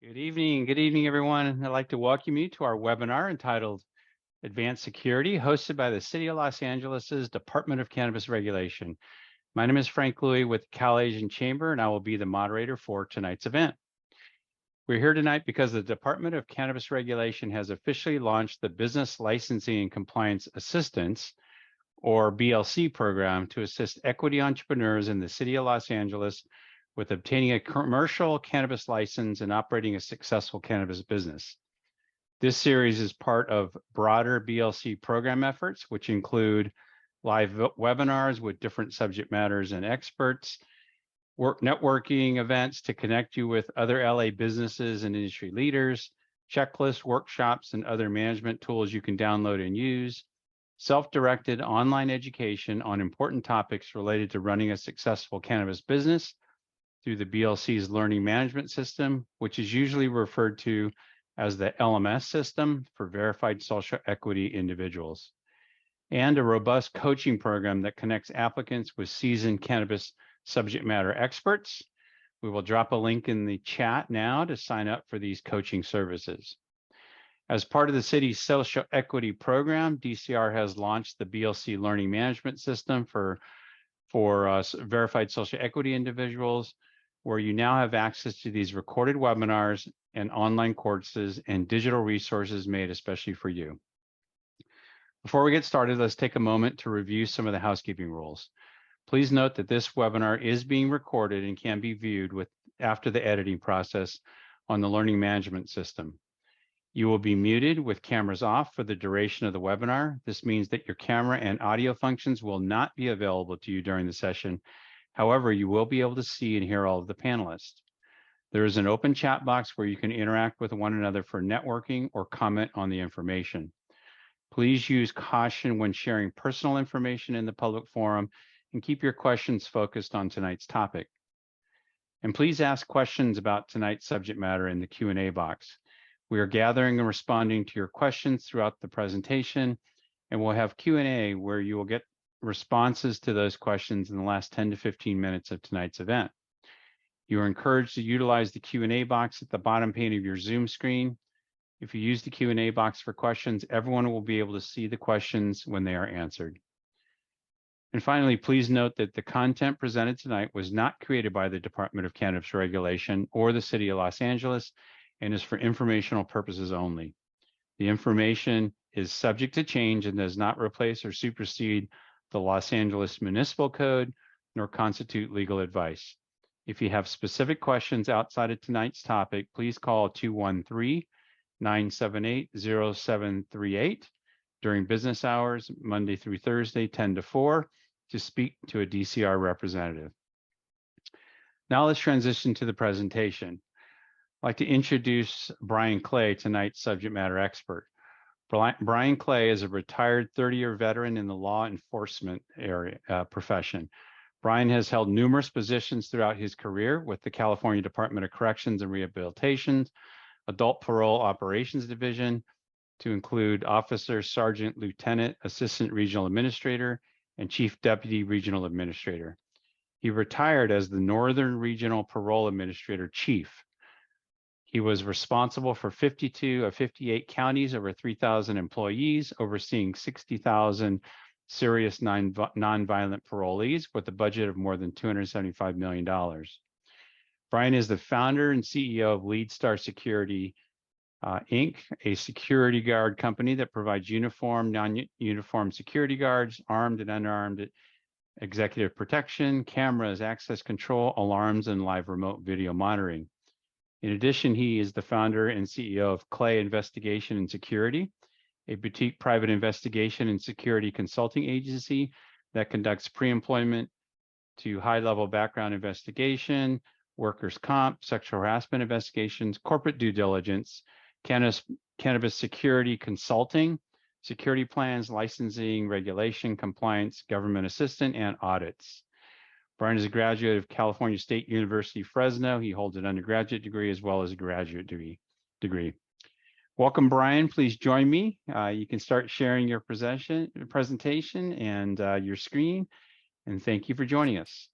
Good evening, everyone. I'd like to welcome you to our webinar entitled Advanced Security, hosted by the City of Los Angeles's Department of Cannabis Regulation. My name is Frank Louie with Cal Asian Chamber, and I will be the moderator for tonight's event. We're here tonight because the Department of Cannabis Regulation has officially launched the Business Licensing and Compliance Assistance, or BLC program, to assist equity entrepreneurs in the City of Los Angeles with obtaining a commercial cannabis license and operating a successful cannabis business. This series is part of broader BLC program efforts, which include live webinars with different subject matters and experts, networking events to connect you with other LA businesses and industry leaders, checklists, workshops, and other management tools you can download and use, self-directed online education on important topics related to running a successful cannabis business through the BLC's learning management system, which is usually referred to as the LMS system for verified social equity individuals, and a robust coaching program that connects applicants with seasoned cannabis subject matter experts. We will drop a link in the chat now to sign up for these coaching services. As part of the city's social equity program, DCR has launched the BLC learning management system for verified social equity individuals, where you now have access to these recorded webinars and online courses and digital resources made especially for you. Before we get started, let's take a moment to review some of the housekeeping rules. Please note that this webinar is being recorded and can be viewed after the editing process on the learning management system. You will be muted with cameras off for the duration of the webinar. This means that your camera and audio functions will not be available to you during the session. However, you will be able to see and hear all of the panelists. There is an open chat box where you can interact with one another for networking or comment on the information. Please use caution when sharing personal information in the public forum and keep your questions focused on tonight's topic. And please ask questions about tonight's subject matter in the Q&A box. We are gathering and responding to your questions throughout the presentation, and we'll have Q&A where you will get responses to those questions in the last 10 to 15 minutes of tonight's event. You are encouraged to utilize the Q&A box at the bottom pane of your Zoom screen. If you use the Q&A box for questions, everyone will be able to see the questions when they are answered. And finally, please note that the content presented tonight was not created by the Department of Cannabis Regulation or the City of Los Angeles and is for informational purposes only. The information is subject to change and does not replace or supersede the Los Angeles Municipal Code nor constitute legal advice. If you have specific questions outside of tonight's topic, please call 213-978-0738 during business hours, Monday through Thursday, 10 to 4, to speak to a DCR representative. Now let's transition to the presentation. I'd like to introduce Brian Clay, tonight's subject matter expert. Brian Clay is a retired 30-year veteran in the law enforcement profession. Brian has held numerous positions throughout his career with the California Department of Corrections and Rehabilitation, Adult Parole Operations Division, to include Officer, Sergeant, Lieutenant, Assistant Regional Administrator, and Chief Deputy Regional Administrator. He retired as the Northern Regional Parole Administrator Chief. He was responsible for 52 of 58 counties, over 3,000 employees, overseeing 60,000 serious nonviolent parolees with a budget of more than $275 million. Brian is the founder and CEO of LeadStar Security, Inc., a security guard company that provides uniformed, non-uniformed security guards, armed and unarmed, executive protection, cameras, access control, alarms, and live remote video monitoring. In addition, he is the founder and CEO of Clay Investigation and Security, a boutique private investigation and security consulting agency that conducts pre-employment to high-level background investigation, workers' comp, sexual harassment investigations, corporate due diligence, cannabis security consulting, security plans, licensing, regulation, compliance, government assistance, and audits. Brian is a graduate of California State University, Fresno. He holds an undergraduate degree as well as a graduate degree. Welcome, Brian. Please join me. You can start sharing your presentation and your screen. And thank you for joining us.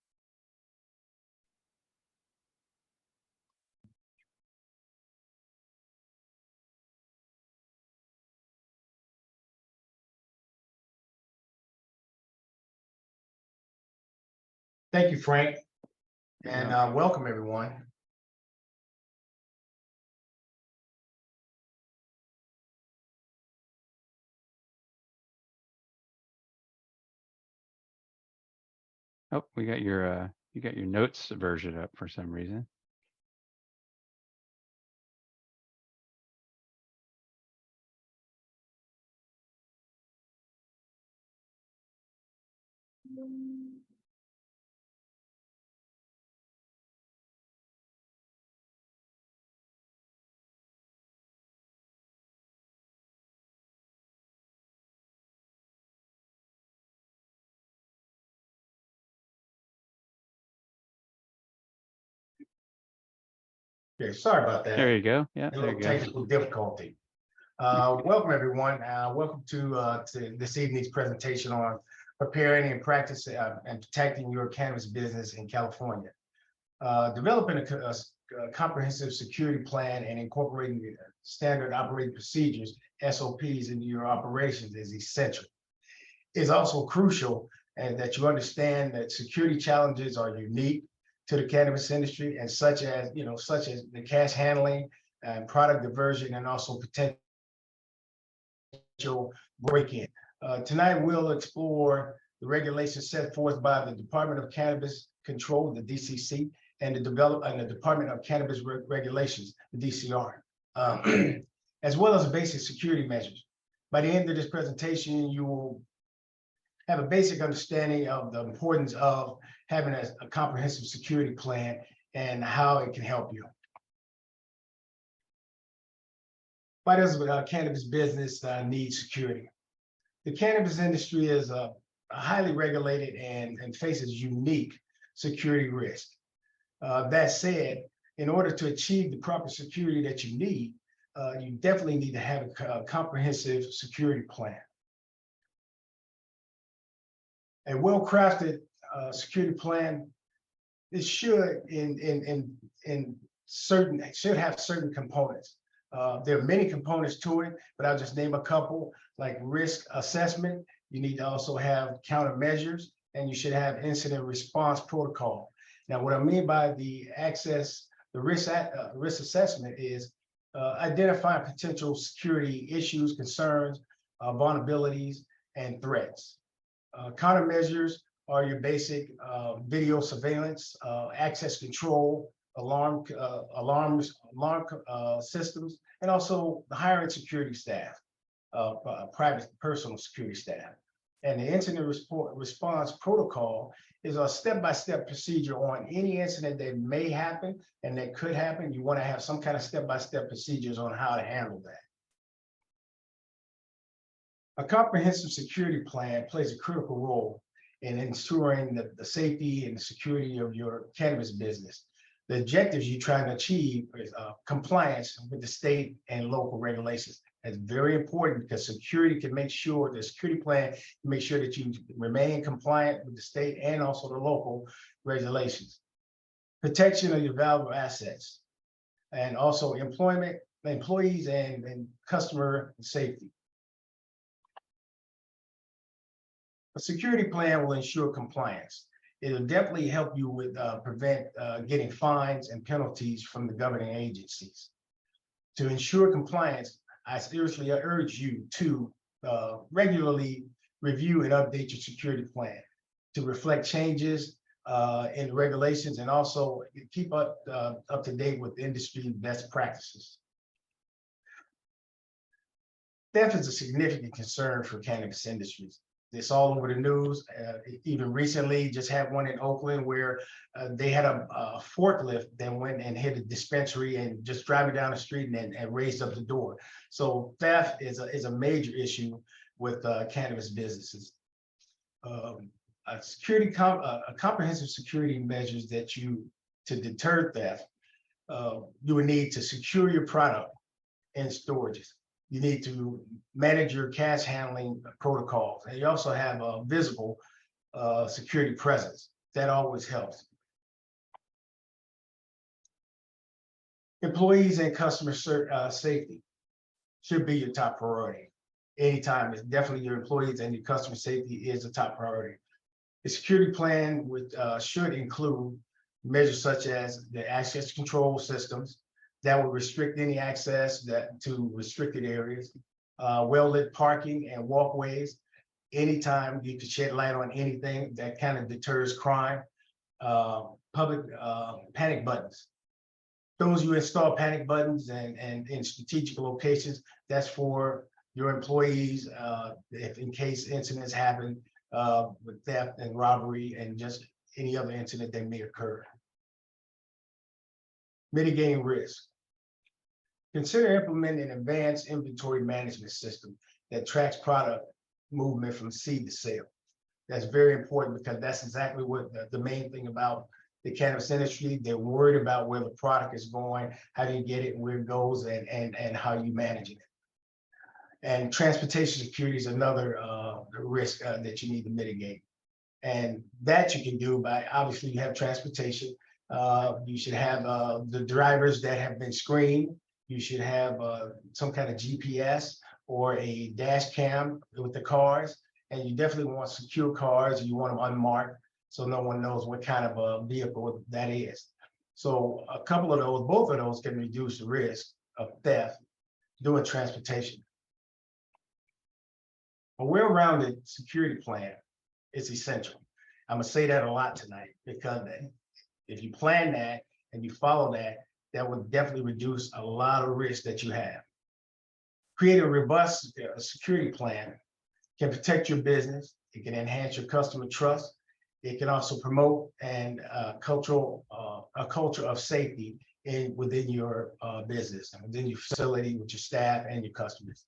Thank you, Frank, and welcome everyone. Oh, we got your you got your notes version up for some reason. Okay, sorry about that. There you go. Yeah, A there little you go. technical difficulty. Welcome everyone. Welcome to this evening's presentation on preparing and practicing and protecting your cannabis business in California. Developing a comprehensive security plan and incorporating standard operating procedures, SOPs, into your operations is essential. It's also crucial and that you understand that security challenges are unique to the cannabis industry, and such as the cash handling and product diversion, and also potential break-in. Tonight we'll explore the regulations set forth by the Department of Cannabis Control, the DCC, and the Department of Cannabis Regulations, the DCR, as well as basic security measures. By the end of this presentation, you will have a basic understanding of the importance of having a comprehensive security plan and how it can help you. Why does cannabis business need security? The cannabis industry is a highly regulated and faces unique security risk. That said, in order to achieve the proper security that you need, you definitely need to have a comprehensive security plan. A well-crafted security plan, it should have certain components. There are many components to it, but I'll just name a couple, like risk assessment. You need to also have countermeasures, and you should have incident response protocol. Now, what I mean by the risk assessment is identifying potential security issues, concerns, vulnerabilities, and threats. Countermeasures are your basic video surveillance, access control, alarm systems, and also the hiring security staff, private personal security staff. And the incident response protocol is a step-by-step procedure on any incident that may happen and that could happen. You want to have some kind of step-by-step procedures on how to handle that. A comprehensive security plan plays a critical role in ensuring the safety and the security of your cannabis business. The objectives you're trying to achieve is compliance with the state and local regulations. That's very important because security can make sure, the security plan can make sure that you remain compliant with the state and also the local regulations. Protection of your valuable assets, and also employees and customer safety. A security plan will ensure compliance. It'll definitely help you with prevent getting fines and penalties from the governing agencies. To ensure compliance, I seriously urge you to regularly review and update your security plan to reflect changes in regulations, and also keep up to date with industry best practices. Theft is a significant concern for cannabis industries. It's all over the news. Even recently, just had one in Oakland where they had a forklift that went and hit a dispensary and just driving down the street and raised up the door. So theft is a major issue with cannabis businesses. Comprehensive security measures to deter theft. You would need to secure your product in storages. You need to manage your cash handling protocols, and you also have a visible security presence. That always helps. Employees and customer safety should be your top priority. Anytime, it's definitely your employees and your customer safety is a top priority. The security plan should include measures such as the access control systems that will restrict any access to restricted areas, well-lit parking and walkways. Anytime you can shed light on anything that kind of deters crime, public panic buttons. Those you install panic buttons and in strategic locations, that's for your employees, if in case incidents happen with theft and robbery and just any other incident that may occur. Mitigating risk. Consider implementing an advanced inventory management system that tracks product movement from seed to sale. That's very important because that's exactly what the main thing about the cannabis industry. They're worried about where the product is going, how do you get it, where it goes, and how you manage it. And transportation security is another risk that you need to mitigate. And that you can do by, obviously you have transportation. You should have the drivers that have been screened. You should have some kind of GPS or a dash cam with the cars. And you definitely want secure cars. You want them unmarked so no one knows what kind of a vehicle that is. So a couple of those, both of those can reduce the risk of theft doing transportation. A well-rounded security plan is essential. I'm gonna say that a lot tonight because if you plan that and you follow that, that would definitely reduce a lot of risk that you have. Create a robust security plan can protect your business. It can enhance your customer trust. It can also promote a culture of safety within your business and within your facility with your staff and your customers.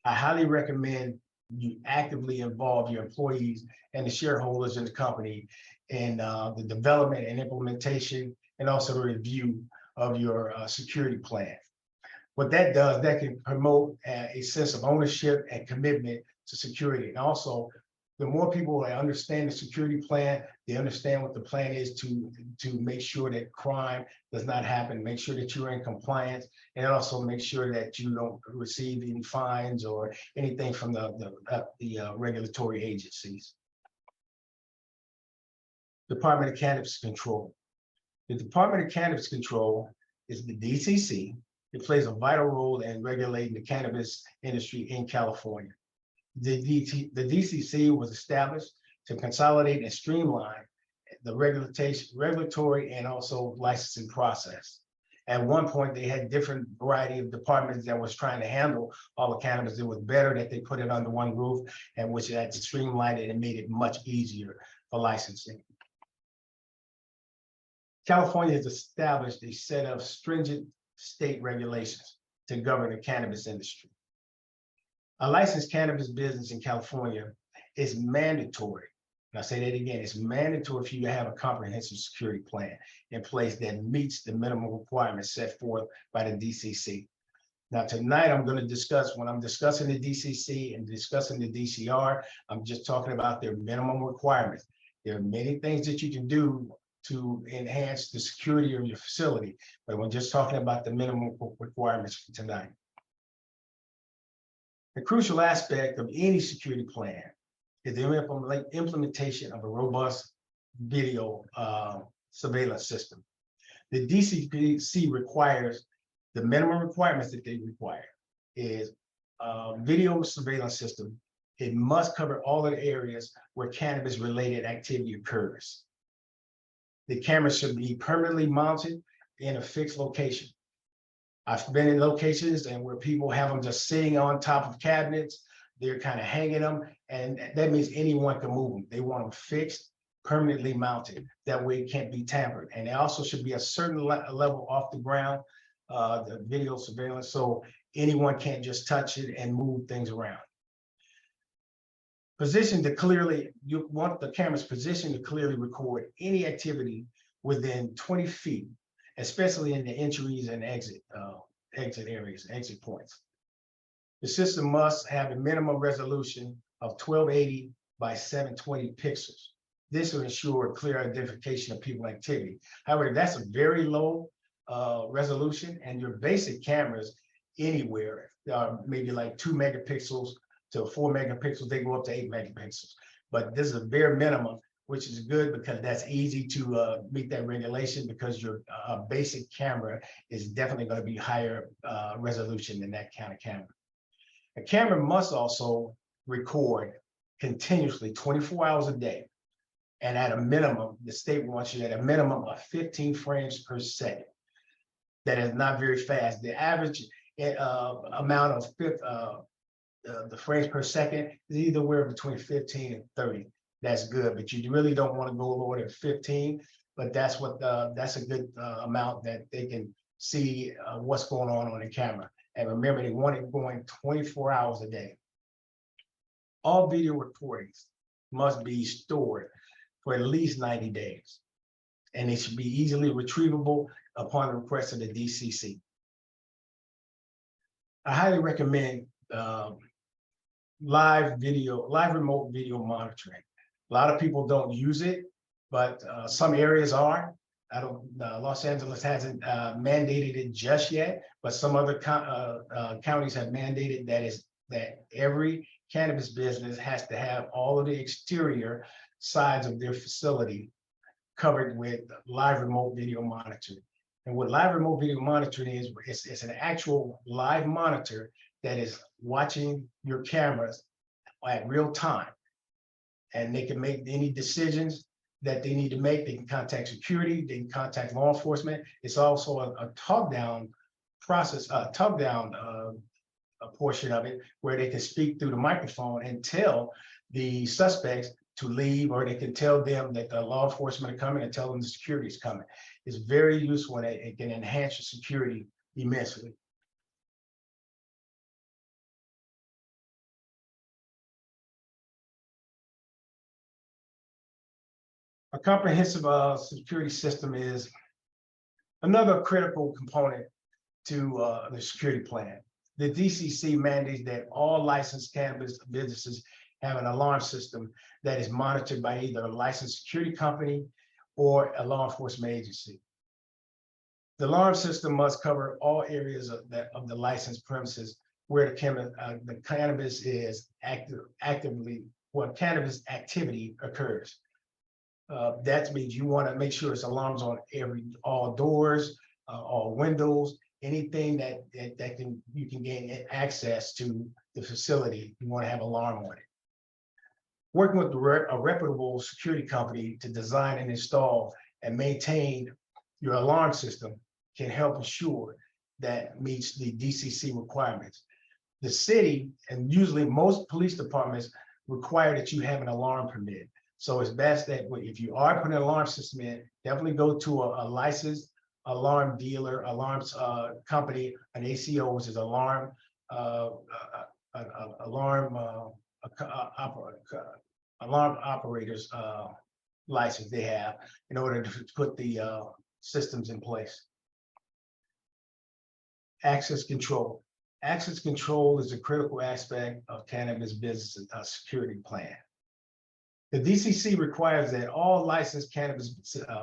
I highly recommend you actively involve your employees and the shareholders in the company in the development and implementation and also the review of your security plan. What that does, that can promote a sense of ownership and commitment to security. And also, the more people that understand the security plan, they understand what the plan is to make sure that crime does not happen, make sure that you're in compliance, and also make sure that you don't receive any fines or anything from the regulatory agencies. Department of Cannabis Control. The Department of Cannabis Control is the DCC. It plays a vital role in regulating the cannabis industry in California. The DCC was established to consolidate and streamline the regulatory and also licensing process. At one point, they had different variety of departments that was trying to handle all the cannabis. It was better that they put it under one roof, and which had streamlined it and made it much easier for licensing. California has established a set of stringent state regulations to govern the cannabis industry. A licensed cannabis business in California is mandatory. And I say that again, it's mandatory for you to have a comprehensive security plan in place that meets the minimum requirements set forth by the DCC. Now, tonight I'm going to discuss, when I'm discussing the DCC and discussing the DCR, I'm just talking about their minimum requirements. There are many things that you can do to enhance the security of your facility, but we're just talking about the minimum requirements for tonight. The crucial aspect of any security plan is the implementation of a robust video surveillance system. The DCC requires, the minimum requirements that they require is video surveillance system. It must cover all of the areas where cannabis related activity occurs. The camera should be permanently mounted in a fixed location. I've been in locations and where people have them just sitting on top of cabinets, they're kind of hanging them, and that means anyone can move them. They want them fixed, permanently mounted. That way it can't be tampered. And they also should be a certain level off the ground, the video surveillance, so anyone can't just touch it and move things around. Positioned to clearly, you want the camera's position to clearly record any activity within 20 feet, especially in the entries and exit areas, exit points. The system must have a minimum resolution of 1280 by 720 pixels. This will ensure clear identification of people activity. However, that's a very low resolution, and your basic cameras anywhere, maybe like 2 megapixels to 4 megapixels, they go up to 8 megapixels. But this is a bare minimum which is good because that's easy to meet that regulation because your basic camera is definitely going to be higher resolution than that kind of camera. A camera must also record continuously 24 hours a day. And at a minimum, the state wants you at a minimum of 15 frames per second. That is not very fast. The average amount of the frames per second is either between 15 and 30. That's good, but you really don't want to go lower than 15. But that's a good amount that they can see what's going on the camera. And remember, they want it going 24 hours a day. All video recordings must be stored for at least 90 days. And they should be easily retrievable upon the request of the DCC. I highly recommend live remote video monitoring. A lot of people don't use it, but some areas are. Los Angeles hasn't mandated it just yet, but some other counties have mandated that every cannabis business has to have all of the exterior sides of their facility covered with live remote video monitoring. And what live remote video monitoring is, it's an actual live monitor that is watching your cameras at real time. And they can make any decisions that they need to make. They can contact security, they can contact law enforcement. It's also a talk-down process, a portion of it where they can speak through the microphone and tell the suspects to leave, or they can tell them that the law enforcement are coming and tell them the security is coming. It's very useful and it can enhance your security immensely. A comprehensive security system is another critical component to the security plan. The DCC mandates that all licensed cannabis businesses have an alarm system that is monitored by either a licensed security company or a law enforcement agency. The alarm system must cover all areas of the licensed premises where the cannabis is cannabis activity occurs. That means you want to make sure it's alarms on all doors, all windows, anything that you can gain access to the facility. You want to have alarm on it. Working with a reputable security company to design and install and maintain your alarm system can help ensure that meets the DCC requirements. The city, and usually most police departments, require that you have an alarm permit. So it's best that if you are putting an alarm system in, definitely go to a licensed alarm dealer, alarms company, an ACO, which is alarm operators license they have in order to put the systems in place. Access control. Access control is a critical aspect of cannabis business security plan. The DCC requires that all licensed cannabis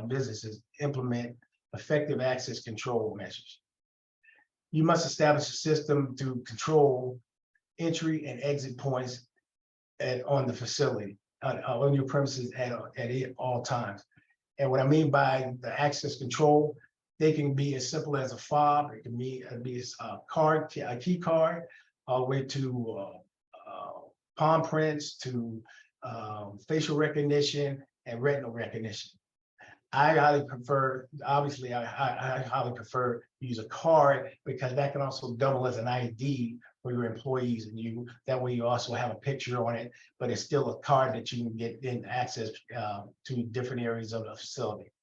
businesses implement effective access control measures. You must establish a system to control entry and exit points on the facility, on your premises at all times. And what I mean by the access control, they can be as simple as a fob, it can be a key card, all the way to palm prints, to facial recognition and retinal recognition. I highly prefer to use a card because that can also double as an ID for your employees, and that way you also have a picture on it, but it's still a card that you can get in access to different areas of the facility.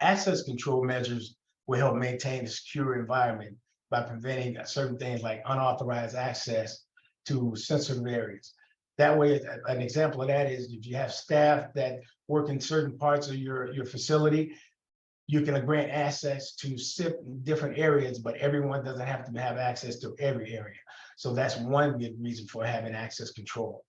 Access control measures will help maintain a secure environment by preventing certain things like unauthorized access to sensitive areas. That way, an example of that is if you have staff that work in certain parts of your facility, you can grant access to different areas, but everyone doesn't have to have access to every area. So that's one good reason for having access control.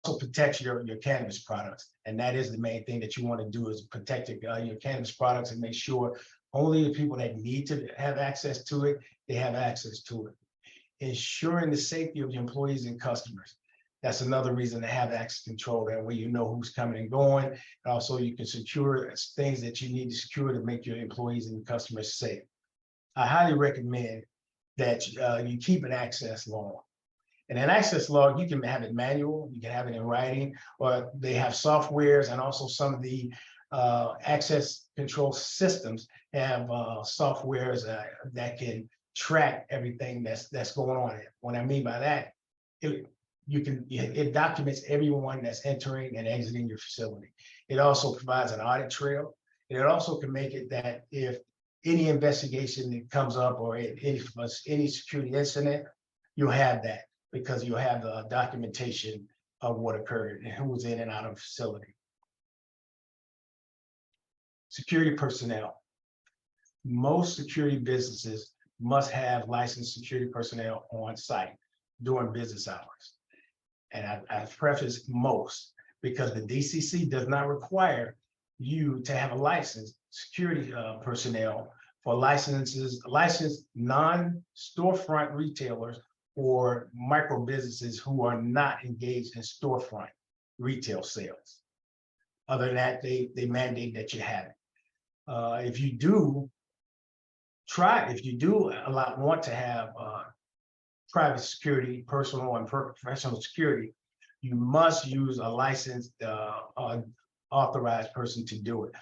Also protects your cannabis products. And that is the main thing that you want to do, is protect your cannabis products and make sure only the people that need to have access to it, they have access to it. Ensuring the safety of your employees and customers. That's another reason to have access control. That way you know who's coming and going. And also you can secure things that you need to secure to make your employees and customers safe. I highly recommend that you keep an access log. And an access log, you can have it manual, you can have it in writing, or they have softwares, and also some of the access control systems have softwares that can track everything that's going on. What I mean by that, it documents everyone that's entering and exiting your facility. It also provides an audit trail. And it also can make it that if any investigation that comes up or any security incident, you'll have that, because you'll have the documentation of what occurred and who was in and out of the facility. Security personnel. Most security businesses must have licensed security personnel on site during business hours. And I preface most, because the DCC does not require you to have a licensed security personnel for licensed non-storefront retailers or micro businesses who are not engaged in storefront retail sales. Other than that, they mandate that you have it. If you do want to have private security, personal and professional security, you must use a licensed authorized person to do it.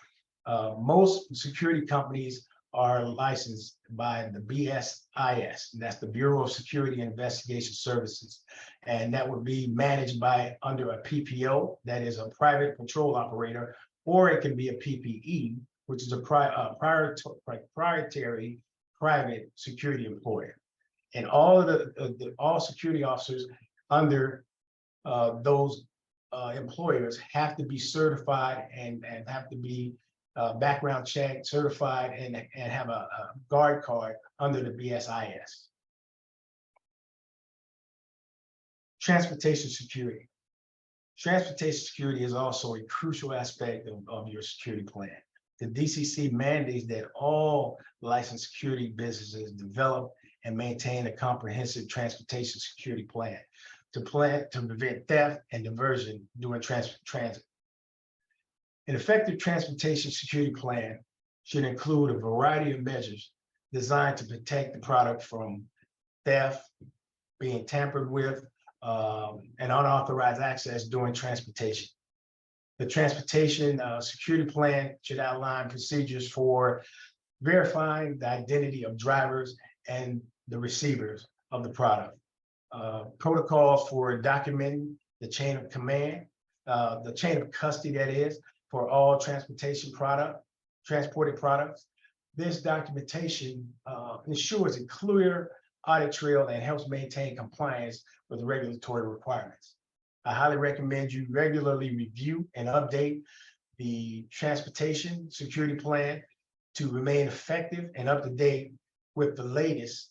Most security companies are licensed by the BSIS, and that's the Bureau of Security and Investigation Services. And that would be managed under a PPO, that is a private patrol operator, or it can be a PPE, which is a proprietary private security employer. And all of all security officers under those employers have to be certified and have to be background checked, certified, and have a guard card under the BSIS. Transportation security. Transportation security is also a crucial aspect of your security plan. The DCC mandates that all licensed security businesses develop and maintain a comprehensive transportation security plan to prevent theft and diversion during transit. An effective transportation security plan should include a variety of measures designed to protect the product from theft, being tampered with, and unauthorized access during transportation. The transportation security plan should outline procedures for verifying the identity of drivers and the receivers of the product, protocols for documenting the chain of command, the chain of custody, that is, for all transported products. This documentation ensures a clear audit trail and helps maintain compliance with regulatory requirements. I highly recommend you regularly review and update the transportation security plan to remain effective and up to date with the latest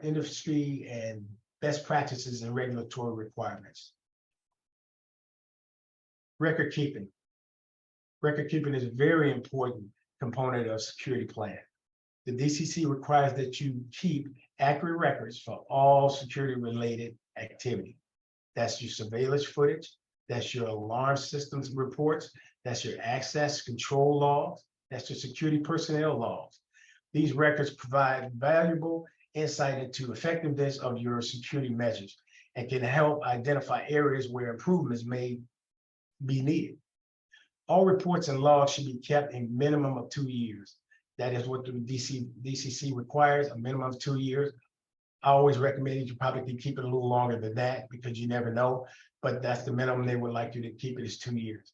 industry and best practices and regulatory requirements. Record keeping. Record keeping is a very important component of security plan. The DCC requires that you keep accurate records for all security related activity. That's your surveillance footage, that's your alarm systems reports, that's your access control logs, that's your security personnel logs. These records provide valuable insight into effectiveness of your security measures and can help identify areas where improvements may be needed. All reports and logs should be kept a minimum of 2 years. That is what the DCC requires, a minimum of 2 years. I always recommend that you probably can keep it a little longer than that, because you never know, but that's the minimum they would like you to keep it, is 2 years.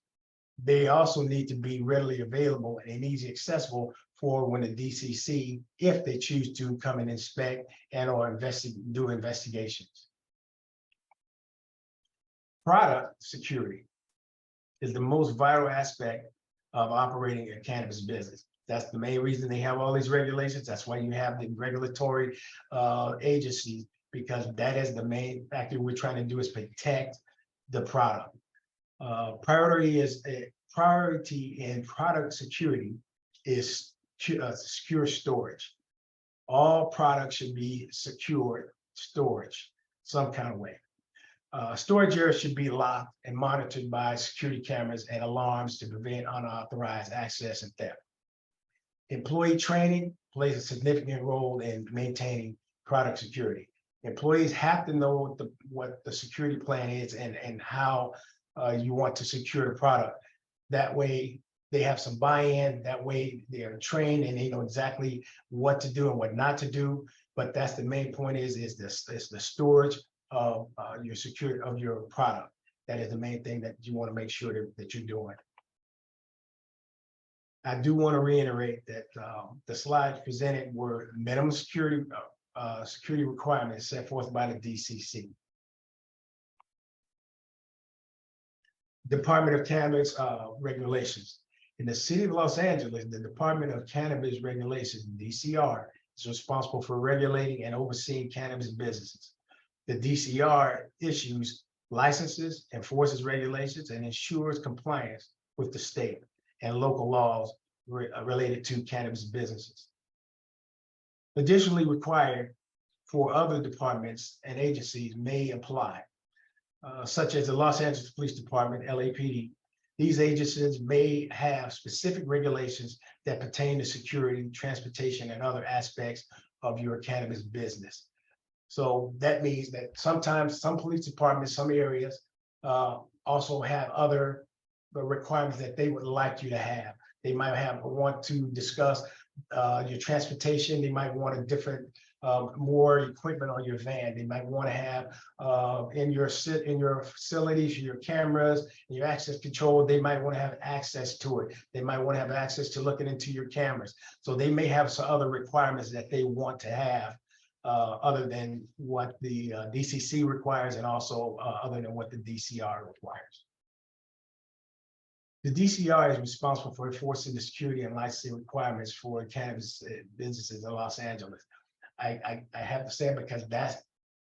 They also need to be readily available and easy accessible for when the DCC, if they choose to, come and inspect and or do investigations. Product security is the most vital aspect of operating a cannabis business. That's the main reason they have all these regulations. That's why you have the regulatory agencies, because that is the main factor we're trying to do, is protect the product. Priority in product security is secure storage. All products should be secured storage some kind of way. Storage areas should be locked and monitored by security cameras and alarms to prevent unauthorized access and theft. Employee training plays a significant role in maintaining product security. Employees have to know what the security plan is and how you want to secure the product. That way they have some buy-in, that way they are trained and they know exactly what to do and what not to do. But that's the main point is the storage of your security of your product. That is the main thing that you want to make sure that you're doing. I do want to reiterate that the slides presented were minimum security requirements set forth by the DCC. Department of Cannabis regulations. In the city of Los Angeles, the Department of Cannabis Regulations, DCR, is responsible for regulating and overseeing cannabis businesses. The DCR issues licenses, enforces regulations, and ensures compliance with the state and local laws related to cannabis businesses. Additionally, required for other departments and agencies may apply, such as the Los Angeles Police Department, LAPD. These agencies may have specific regulations that pertain to security, transportation, and other aspects of your cannabis business. So that means that sometimes some police departments, some areas also have other requirements that they would like you to have. They might want to discuss your transportation. They might want a different, more equipment on your van. They might want to have in your facilities, your cameras, your access control. They might want to have access to it. They might want to have access to looking into your cameras. So they may have some other requirements that they want to have other than what the DCC requires, and also other than what the DCR requires. The DCR is responsible for enforcing the security and licensing requirements for cannabis businesses in Los Angeles. I have to say it because that's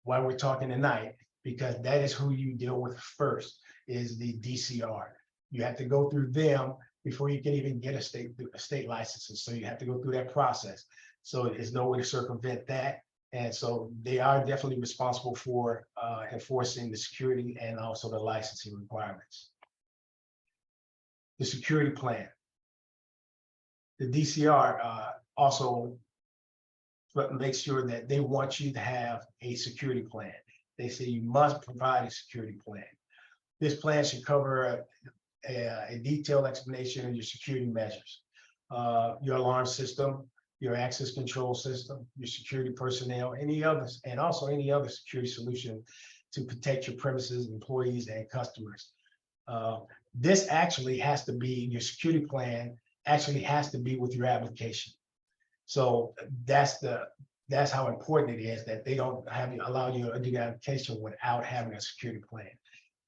why we're talking tonight, because that is who you deal with first, is the DCR. You have to go through them before you can even get a state license. So you have to go through that process. So there's no way to circumvent that. And so they are definitely responsible for enforcing the security and also the licensing requirements. The security plan. The DCR also makes sure that they want you to have a security plan. They say you must provide a security plan. This plan should cover a detailed explanation of your security measures, your alarm system, your access control system, your security personnel, any others, and also any other security solution to protect your premises, employees, and customers. This actually has to be, your security plan actually has to be with your application. So that's how important it is that they don't allow you to do the application without having a security plan.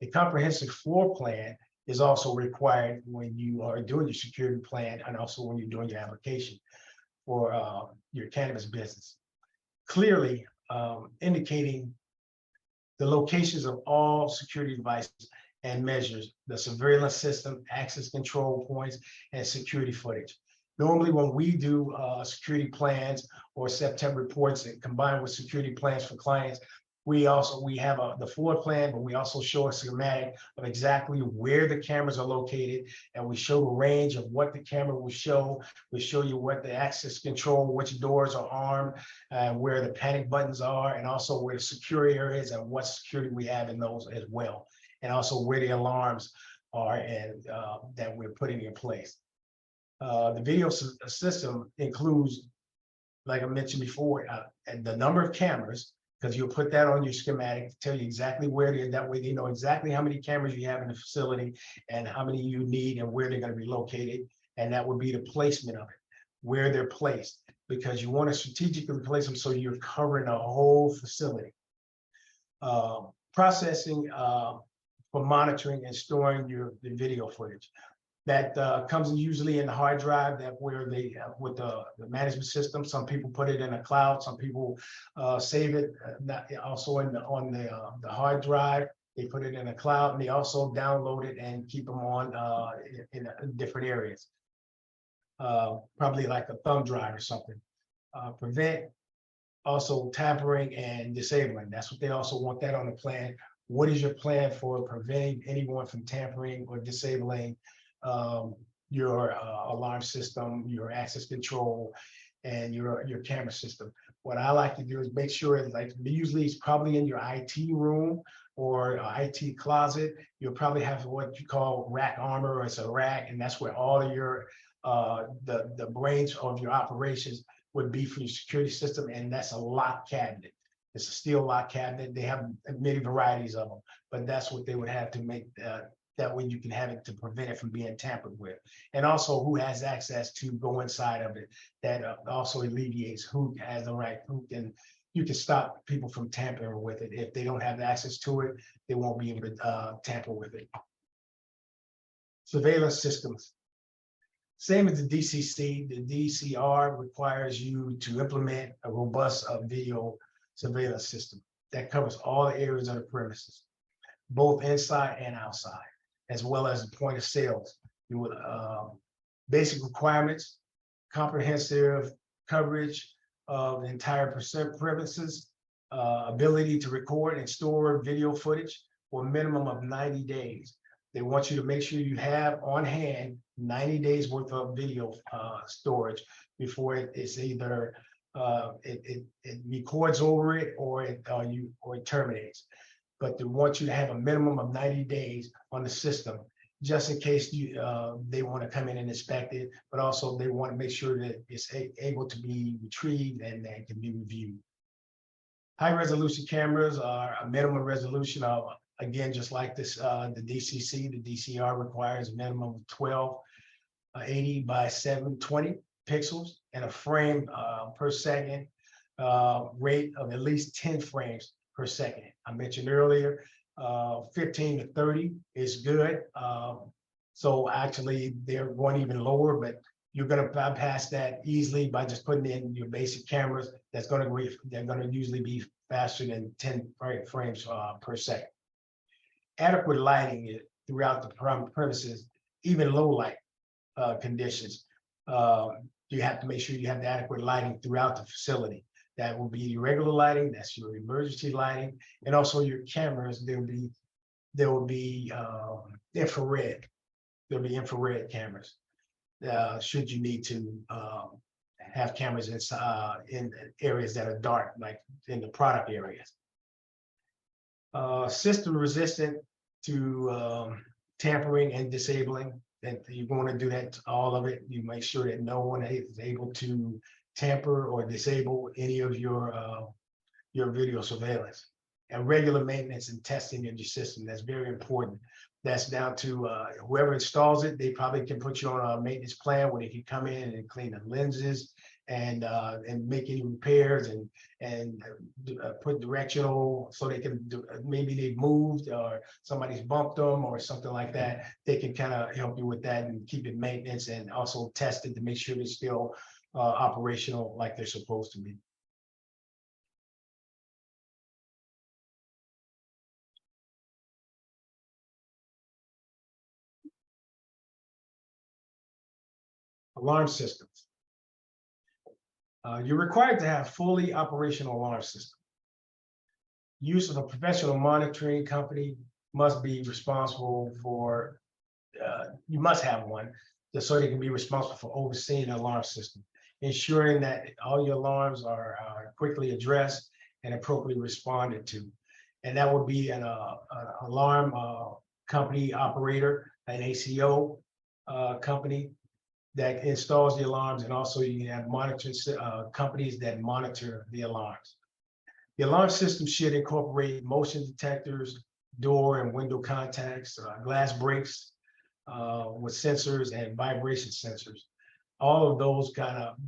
A comprehensive floor plan is also required when you are doing your security plan, and also when you're doing your application for your cannabis business. Clearly indicating the locations of all security devices and measures, the surveillance system, access control points, and security footage. Normally, when we do security plans or SEPTEM reports and combined with security plans for clients, we have the floor plan, but we also show a schematic of exactly where the cameras are located, and we show the range of what the camera will show. We show you what the access control, which doors are armed, where the panic buttons are, and also where the security areas and what security we have in those as well, and also where the alarms are and that we're putting in place. The video system includes, like I mentioned before, the number of cameras, because you'll put that on your schematic to tell you exactly where they are. That way they know exactly how many cameras you have in the facility and how many you need and where they're going to be located. And that would be the placement of it, where they're placed, because you want to strategically place them so you're covering a whole facility. Processing for monitoring and storing the video footage. That comes usually in the hard drive, that where they with the management system. Some people put it in a cloud. Some people save it also on the hard drive. They put it in a cloud, and they also download it and keep them on in different areas. Probably like a thumb drive or something. Prevent also tampering and disabling. That's what they also want that on the plan. What is your plan for preventing anyone from tampering or disabling your alarm system, your access control, and your camera system? What I like to do is make sure, like, usually it's probably in your IT room or IT closet. You'll probably have what you call rack armor, or it's a rack, and that's where all of your the brains of your operations would be for your security system, and that's a lock cabinet. It's a steel lock cabinet. They have many varieties of them, but that's what they would have to make that way you can have it to prevent it from being tampered with. And also who has access to go inside of it. That also alleviates who has the right, you can stop people from tampering with it. If they don't have access to it, they won't be able to tamper with it. Surveillance systems. Same as the DCC, the DCR requires you to implement a robust video surveillance system that covers all the areas of the premises, both inside and outside, as well as the point of sales. You would basic requirements, comprehensive coverage of the entire premises, ability to record and store video footage for a minimum of 90 days. They want you to make sure you have on hand 90 days worth of video storage before it's either it records over it or it terminates. But they want you to have a minimum of 90 days on the system, just in case they want to come in and inspect it, but also they want to make sure that it's able to be retrieved and can be reviewed. High resolution cameras are a minimum resolution of, again, just like this, the DCC, the DCR requires a minimum of 1280 by 720 pixels and a frame per second rate of at least 10 frames per second. I mentioned earlier, 15 to 30 is good. So actually they're going even lower, but you're going to bypass that easily by just putting in your basic cameras. They're going to usually be faster than 10 frames per second. Adequate lighting throughout the premises, even low light conditions. You have to make sure you have the adequate lighting throughout the facility. That will be your regular lighting, that's your emergency lighting, and also your cameras. There will be infrared. There'll be infrared cameras. Should you need to have cameras in areas that are dark, like in the product areas. System resistant to tampering and disabling. That you want to do that to all of it. You make sure that no one is able to tamper or disable any of your video surveillance. And regular maintenance and testing of your system, that's very important. That's down to whoever installs it. They probably can put you on a maintenance plan where they can come in and clean the lenses and make any repairs and put directional, so they can maybe they've moved or somebody's bumped them or something like that. They can kind of help you with that and keep it maintenance and also test it to make sure it's still operational like they're supposed to be. Alarm systems. You're required to have fully operational alarm system. Use of a professional monitoring company must be responsible for, you must have one, just so they can be responsible for overseeing the alarm system, ensuring that all your alarms are quickly addressed and appropriately responded to. And that would be an alarm company operator, an ACO company that installs the alarms, and also you can have monitoring companies that monitor the alarms. The alarm system should incorporate motion detectors, door and window contacts, glass breaks with sensors and vibration sensors. All of those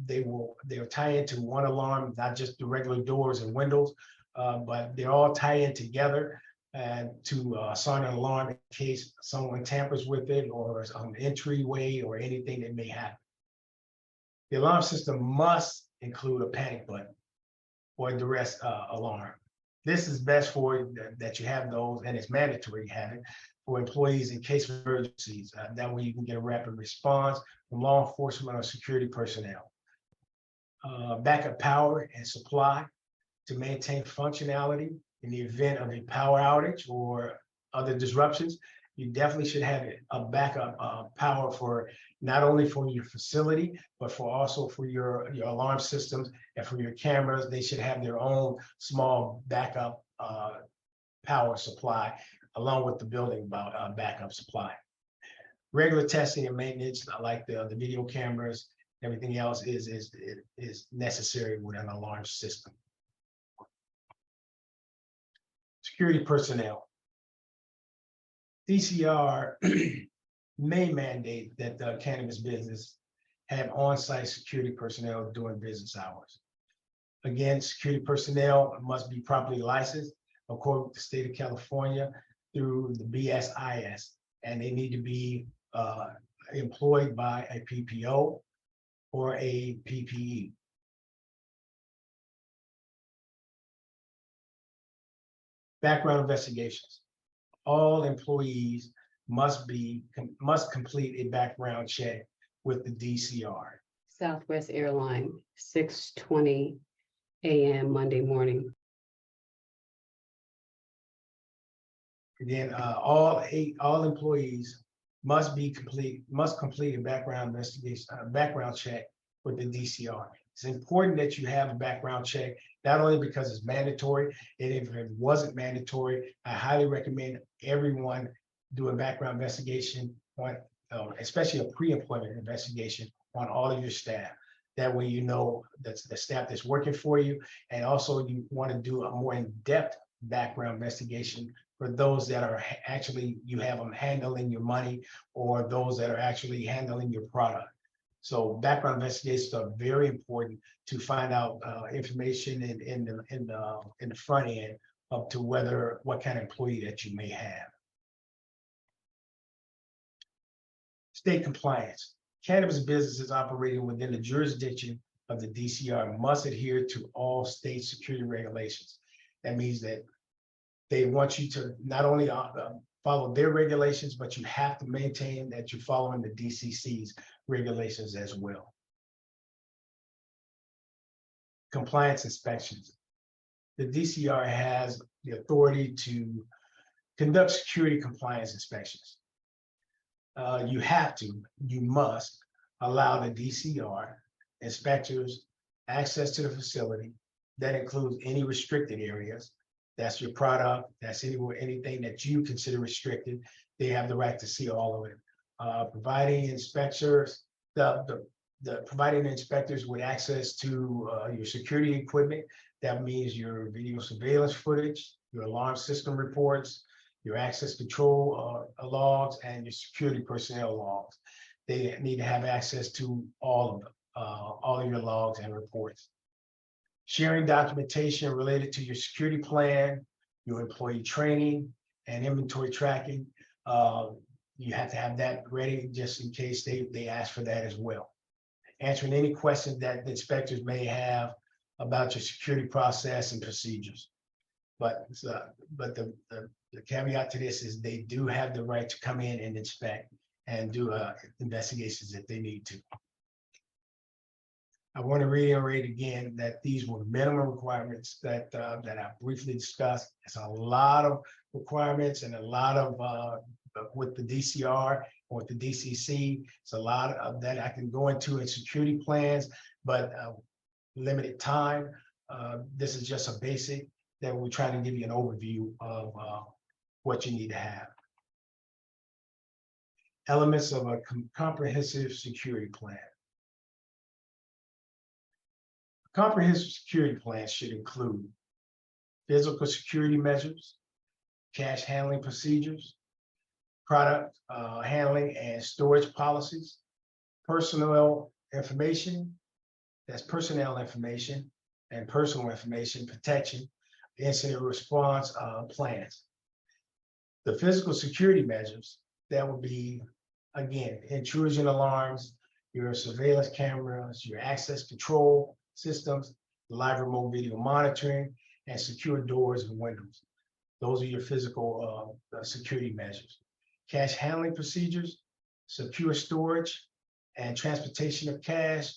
they'll tie into one alarm, not just the regular doors and windows, but they're all tie in together and to sound an alarm in case someone tampers with it or an entryway or anything that may happen. The alarm system must include a panic button or a duress alarm. This is best for that you have those, and it's mandatory to have it for employees in case of emergencies. That way you can get a rapid response from law enforcement or security personnel. Backup power and supply to maintain functionality in the event of a power outage or other disruptions, you definitely should have a backup power for not only for your facility, but for also for your alarm systems and for your cameras. They should have their own small backup power supply along with the building backup supply. Regular testing and maintenance, like the video cameras, everything else is necessary with an alarm system. Security personnel. DCR may mandate that the cannabis business have on-site security personnel during business hours. Again, security personnel must be properly licensed according to the state of California through the BSIS, and they need to be employed by a PPO or a PPE. Background investigations. All employees must complete a background check with the DCR. Southwest Airline, 6:20 a.m. Monday morning. Again, all employees must complete a background investigation, background check with the DCR. It's important that you have a background check, not only because it's mandatory, and if it wasn't mandatory, I highly recommend everyone do a background investigation on, especially a pre-employment investigation on all of your staff. That way, you know that's the staff that's working for you, and also you want to do a more in-depth background investigation for those that are actually, you have them handling your money, or those that are actually handling your product. So background investigations are very important to find out information in the front end up to what kind of employee that you may have. State compliance. Cannabis businesses operating within the jurisdiction of the DCR must adhere to all state security regulations. That means that they want you to not only follow their regulations, but you have to maintain that you're following the DCC's regulations as well. Compliance inspections. The DCR has the authority to conduct security compliance inspections. You must allow the DCR inspectors access to the facility. That includes any restricted areas. That's your product. That's anything that you consider restricted. They have the right to see all of it. Providing inspectors, providing inspectors with access to your security equipment. That means your video surveillance footage, your alarm system reports, your access control logs, and your security personnel logs. They need to have access to all of them, all of your logs and reports. Sharing documentation related to your security plan, your employee training, and inventory tracking. You have to have that ready just in case they ask for that as well. Answering any questions that the inspectors may have about your security process and procedures. But the caveat to this is they do have the right to come in and inspect and do investigations if they need to. I want to reiterate again that these were minimum requirements that I briefly discussed. It's a lot of requirements and a lot of with the DCR or with the DCC. It's a lot of that I can go into in security plans, but limited time. This is just a basic that we're trying to give you an overview of what you need to have. Elements of a comprehensive security plan. Comprehensive security plan should include physical security measures, cash handling procedures, product handling and storage policies, personnel information, that's personnel information and personal information protection, incident response plans. The physical security measures, that would be, again, intrusion alarms, your surveillance cameras, your access control systems, live remote video monitoring, and secure doors and windows. Those are your physical security measures. Cash handling procedures, secure storage and transportation of cash,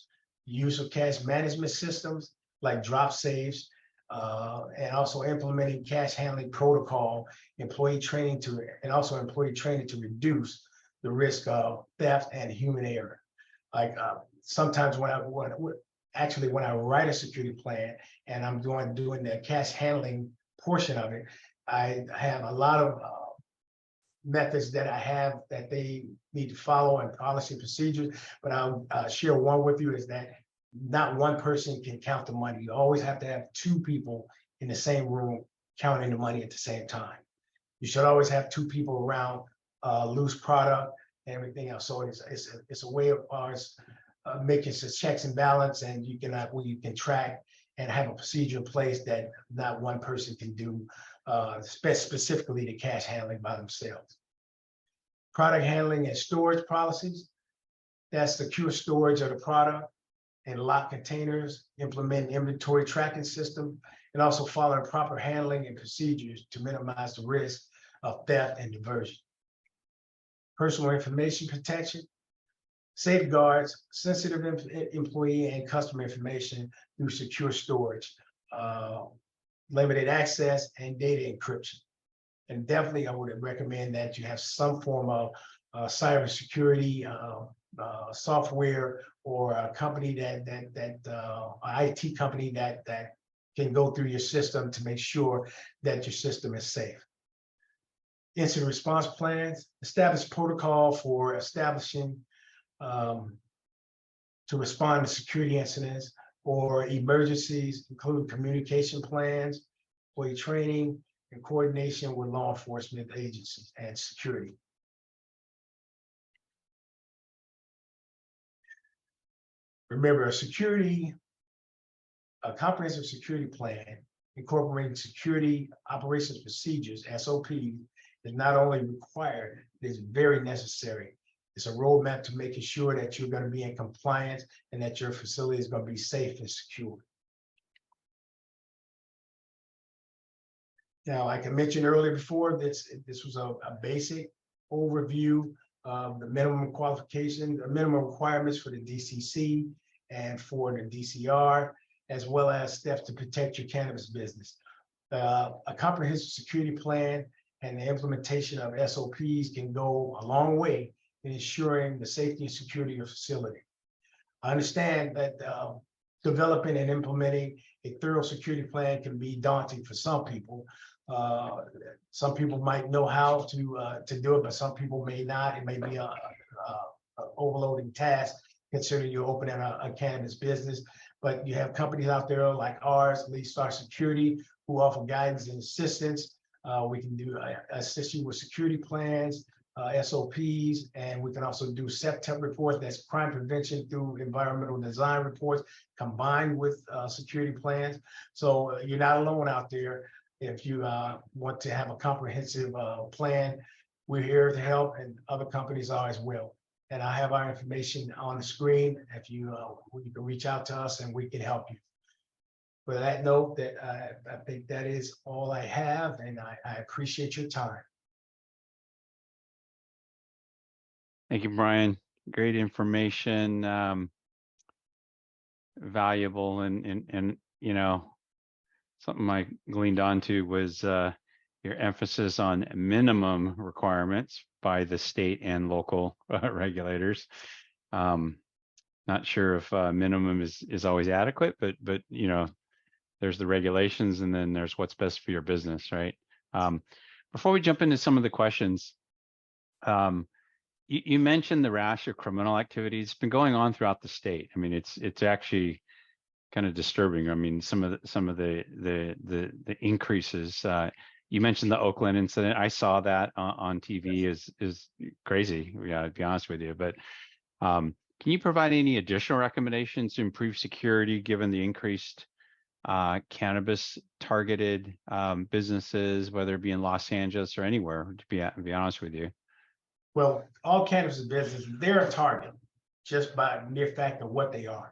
use of cash management systems like drop safes, and also implementing cash handling protocol, employee training to reduce the risk of theft and human error. Like sometimes when I write a security plan and I'm doing the cash handling portion of it, I have a lot of methods that I have that they need to follow and policy procedures. But I'll share one with you, is that not one person can count the money. You always have to have two people in the same room counting the money at the same time. You should always have two people around loose product and everything else. So it's a way of ours making some checks and balance, and you can track and have a procedure in place that not one person can do, specifically the cash handling by themselves. Product handling and storage policies. That's secure storage of the product and locked containers, implement inventory tracking system, and also following proper handling and procedures to minimize the risk of theft and diversion. Personal information protection. Safeguards sensitive employee and customer information through secure storage, limited access, and data encryption. And definitely, I would recommend that you have some form of cybersecurity software, or a company IT company that can go through your system to make sure that your system is safe. Incident response plans. Establish protocol for establishing to respond to security incidents or emergencies, including communication plans, employee training, and coordination with law enforcement agencies and security. Remember, a comprehensive security plan incorporating security operations procedures, SOP, is not only required, it is very necessary. It's a roadmap to making sure that you're going to be in compliance and that your facility is going to be safe and secure. Now, like I mentioned earlier before, this was a basic overview of the minimum qualification, the minimum requirements for the DCC and for the DCR, as well as steps to protect your cannabis business. A comprehensive security plan and the implementation of SOPs can go a long way in ensuring the safety and security of your facility. I understand that developing and implementing a thorough security plan can be daunting for some people. Some people might know how to do it, but some people may not. It may be a overloading task, considering you're opening a cannabis business. But you have companies out there like ours, Lead Star Security, who offer guidance and assistance. We can assist you with security plans, SOPs, and we can also do CPTEP reports, that's crime prevention through environmental design reports, combined with security plans. So you're not alone out there. If you want to have a comprehensive plan, we're here to help, and other companies are as well. And I have our information on the screen. If you can reach out to us and we can help you. With that note, I think that is all I have, and I appreciate your time. Thank you, Brian. Great information, valuable, and you know, something I gleaned onto was your emphasis on minimum requirements by the state and local regulators. Not sure if minimum is always adequate, but you know, there's the regulations, and then there's what's best for your business, right? Before we jump into some of the questions, you mentioned the rash of criminal activity. It's been going on throughout the state. I mean, it's actually kind of disturbing. I mean, some of the increases. You mentioned the Oakland incident. I saw that on TV. Is crazy. Yeah, to be honest with you. But can you provide any additional recommendations to improve security given the increased cannabis targeted businesses, whether it be in Los Angeles or anywhere? To be honest with you. Well, all cannabis businesses, they're a target just by mere fact of what they are.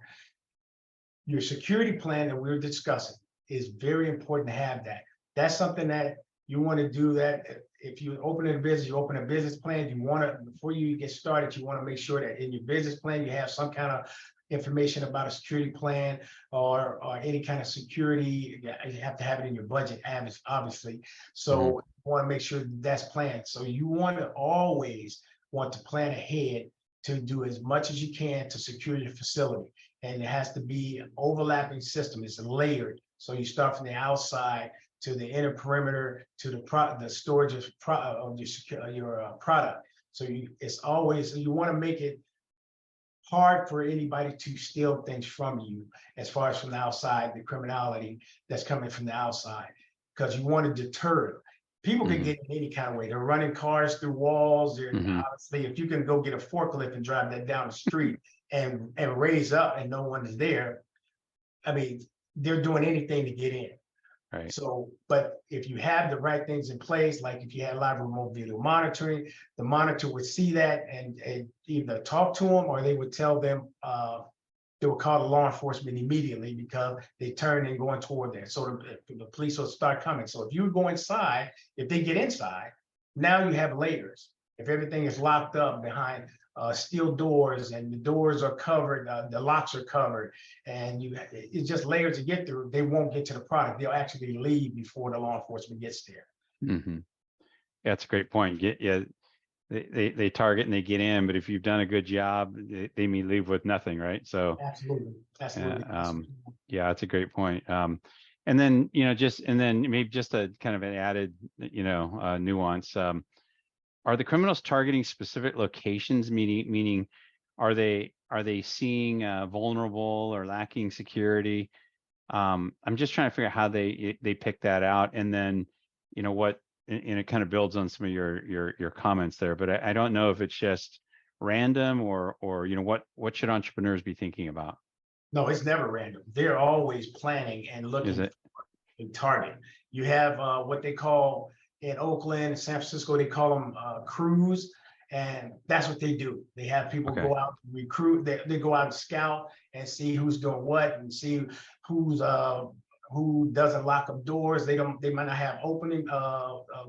Your security plan that we're discussing is very important to have that. That's something that you want to do. That if you open a business, you open a business plan, you want to, before you get started, you want to make sure that in your business plan, you have some kind of information about a security plan or any kind of security, you have to have it in your budget, obviously. So you want to make sure that's planned. So you want to always want to plan ahead to do as much as you can to secure your facility. And it has to be an overlapping system. It's layered. So you start from the outside to the inner perimeter to the storage of your product. So it's always, you want to make it hard for anybody to steal things from you as far as from the outside, the criminality that's coming from the outside, because you want to deter them. People can get in any kind of way. They're running cars through walls. They're obviously, if you can go get a forklift and drive that down the street and raise up and no one is there, I mean, they're doing anything to get in. Right. So, but if you have the right things in place, like if you had live remote video monitoring, the monitor would see that and either talk to them or they would tell them, they would call the law enforcement immediately because they turn and going toward there. So the police will start coming. So if you go inside, if they get inside, now you have layers. If everything is locked up behind steel doors and the doors are covered, the locks are covered, and it's just layers to get through, they won't get to the product. They'll actually leave before the law enforcement gets there. Yeah, that's a great point. They target and they get in, but if you've done a good job, they may leave with nothing, right? So Absolutely. yeah, that's a great point. And then, and then maybe just a kind of an added, nuance. Are the criminals targeting specific locations, meaning are they seeing vulnerable or lacking security? I'm just trying to figure out how they pick that out, and then what, and it kind of builds on some of your comments there, but I don't know if it's just random or what should entrepreneurs be thinking about? No, it's never random. They're always planning and looking for a target. You have what they call in Oakland, San Francisco, they call them crews, and that's what they do. They have people go out and recruit. They go out and scout and see who's doing what and see who doesn't lock up doors. They might not have opening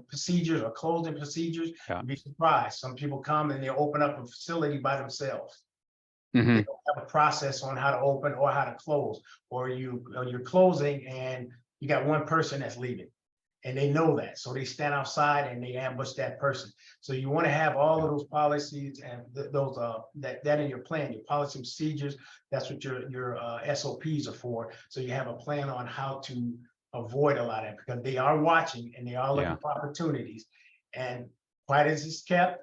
procedures or closing procedures. You'd be surprised. Some people come and they open up a facility by themselves. They don't have a process on how to open or how to close, or you're closing and you got one person that's leaving. And they know that, so they stand outside and they ambush that person. So you want to have all of those policies and those that in your plan, your policy procedures. That's what your SOPs are for. So you have a plan on how to avoid a lot of it, because they are watching and they are looking for opportunities. And quiet as it's kept,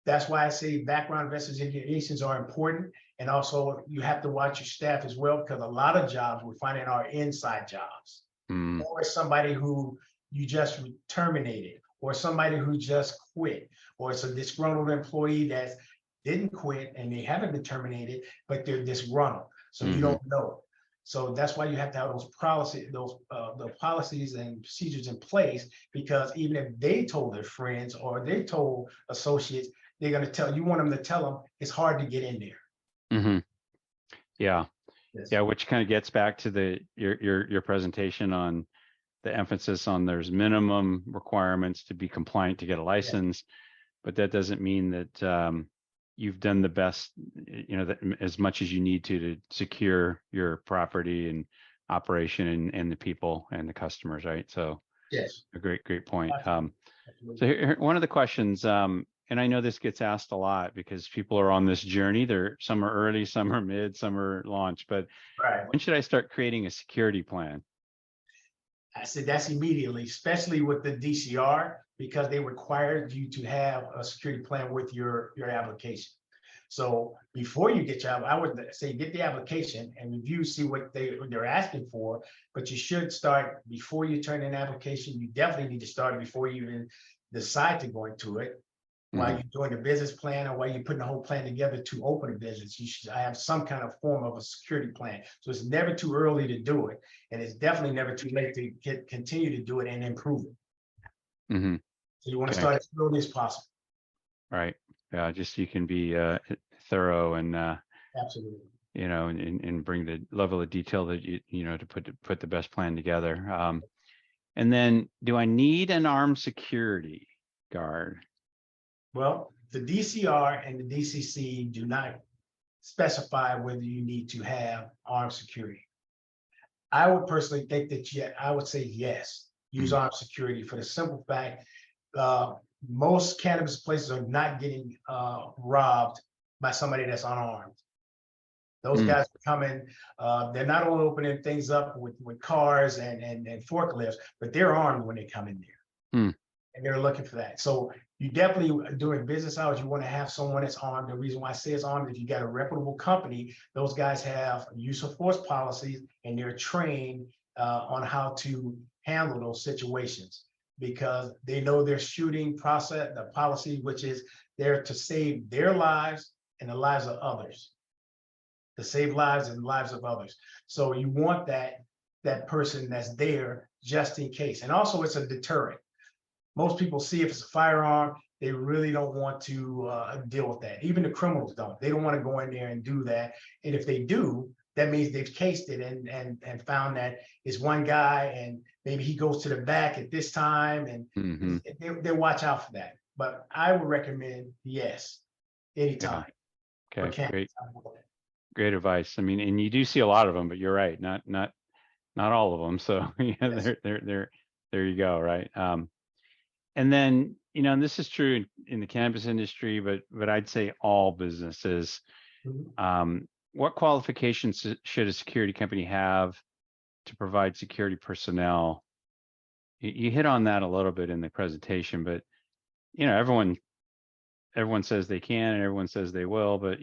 that's why I say background investigations are important. And also you have to watch your staff as well, because a lot of jobs we're finding are inside jobs. Or somebody who you just terminated, or somebody who just quit, or it's a disgruntled employee that didn't quit and they haven't been terminated, but they're disgruntled. So you don't know. So that's why you have to have those policies, the policies and procedures in place, because even if they told their friends or they told associates, they're going to tell you, want them to tell them it's hard to get in there. Yeah. Yeah, which kind of gets back to your presentation on the emphasis on there's minimum requirements to be compliant to get a license, but that doesn't mean that you've done the best, as much as you need to secure your property and operation and the people and the customers, right? So yes, a great point. So here, one of the questions, and I know this gets asked a lot because people are on this journey. Some are early, some are mid, some are launch, but when should I start creating a security plan? I said that's immediately, especially with the DCR, because they required you to have a security plan with your application. So before you get your, I would say get the application and review, see what they're asking for, but you should start before you turn in an application. You definitely need to start before you even decide to go into it. While you're doing a business plan or while you're putting the whole plan together to open a business, you should have some kind of form of a security plan. So it's never too early to do it. And it's definitely never too late to continue to do it and improve it. So you want to start as early as possible. Right. Yeah, just so you can be thorough and absolutely, and bring the level of detail that to put the best plan together. And then, do I need an armed security guard? Well, the DCR and the DCC do not specify whether you need to have armed security. I would personally think that, yeah, I would say yes, use armed security for the simple fact, most cannabis places are not getting robbed by somebody that's unarmed. Those Mm. guys are coming, they're not only opening things up with cars and forklifts, but they're armed when they come in there. Mm. And they're looking for that. So you definitely, during business hours, you want to have someone that's armed. The reason why I say it's armed, if you got a reputable company, those guys have use of force policies and they're trained on how to handle those situations, because they know their shooting process, the policy, which is there to save their lives and the lives of others. To save lives and lives of others. So you want that person that's there just in case. And also it's a deterrent. Most people see if it's a firearm, they really don't want to deal with that. Even the criminals don't. They don't want to go in there and do that. And if they do, that means they've cased it and found that it's one guy and maybe he goes to the back at this time, and they watch out for that. But I would recommend yes, anytime. Okay, great advice. I mean, and you do see a lot of them, but you're right, not all of them. So yeah, Yes. there you go, right? And then, and this is true in the cannabis industry, but I'd say all businesses. Mhm. What qualifications should a security company have to provide security personnel? You hit on that a little bit in the presentation, but everyone says they can and everyone says they will, but